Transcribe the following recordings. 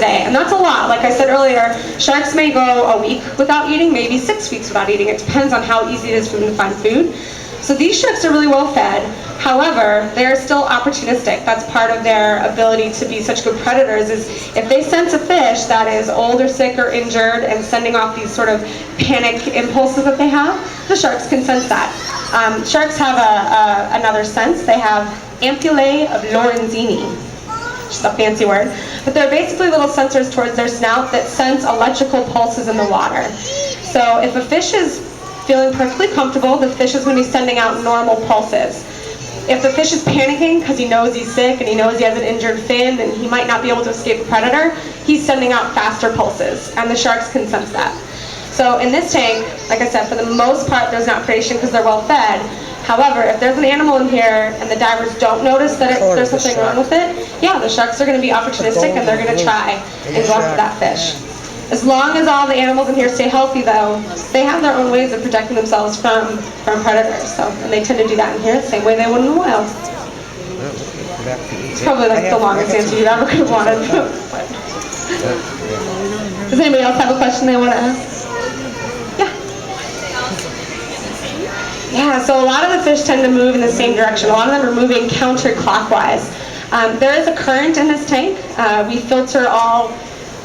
day. And that's a lot. Like I said earlier, sharks may go a week without eating, maybe 6 weeks without eating. It depends on how easy it is for them to find food. So these sharks are really well fed. However, they're still opportunistic. That's part of their ability to be such good predators, is if they sense a fish that is old or sick or injured and sending off these sort of panic impulses that they have, the sharks can sense that. Sharks have another sense. They have ampullae of Lorenzini, which is a fancy word, but they're basically little sensors towards their snout that sense electrical pulses in the water. So if a fish is feeling perfectly comfortable, the fish is going to be sending out normal pulses. If the fish is panicking because he knows he's sick and he knows he has an injured fin and he might not be able to escape a predator, he's sending out faster pulses, and the sharks can sense that. So in this tank, like I said, for the most part there's not predation because they're well fed. However, if there's an animal in here and the divers don't notice that there's something wrong with it, yeah, the sharks are going to be opportunistic and they're going to try and go after that fish. As long as all the animals in here stay healthy, though, they have their own ways of protecting themselves from predators. So, and they tend to do that in here the same way they would in the wild. It's probably like the longest answer you ever could have wanted. Does anybody else have a question they want to ask? Yeah. Yeah, so a lot of the fish tend to move in the same direction. A lot of them are moving counterclockwise. There is a current in this tank. We filter all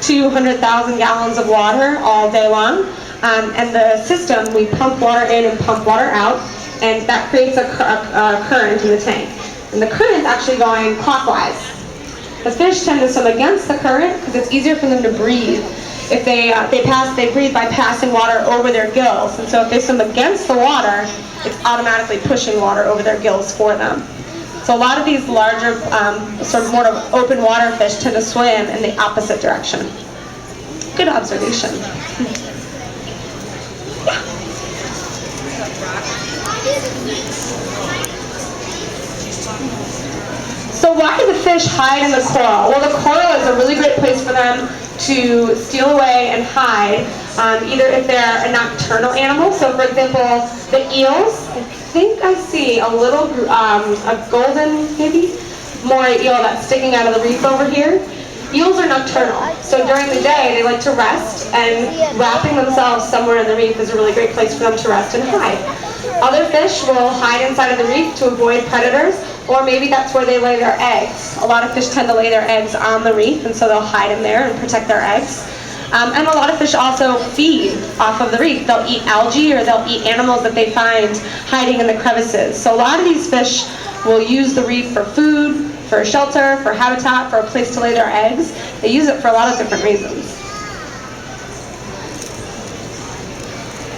200,000 gallons of water all day long, and the system, we pump water in and pump water out, and that creates a current in the tank. And the current's actually going clockwise. The fish tend to swim against the current because it's easier for them to breathe. If they breathe by passing water over their gills, and so if they swim against the water, it's automatically pushing water over their gills for them. So a lot of these larger, sort of more of open water fish tend to swim in the opposite direction. Good observation. Yeah. So why do the fish hide in the coral? Well, the coral is a really great place for them to steal away and hide, either if they're a nocturnal animal. So for example, the eels, I think I see a little, a golden, maybe, moray eel that's sticking out of the reef over here. Eels are nocturnal, so during the day they like to rest, and wrapping themselves somewhere in the reef is a really great place for them to rest and hide. Other fish will hide inside of the reef to avoid predators, or maybe that's where they lay their eggs. A lot of fish tend to lay their eggs on the reef, and so they'll hide in there and protect their eggs. And a lot of fish also feed off of the reef. They'll eat algae, or they'll eat animals that they find hiding in the crevices. So a lot of these fish will use the reef for food, for shelter, for habitat, for a place to lay their eggs. They use it for a lot of different reasons.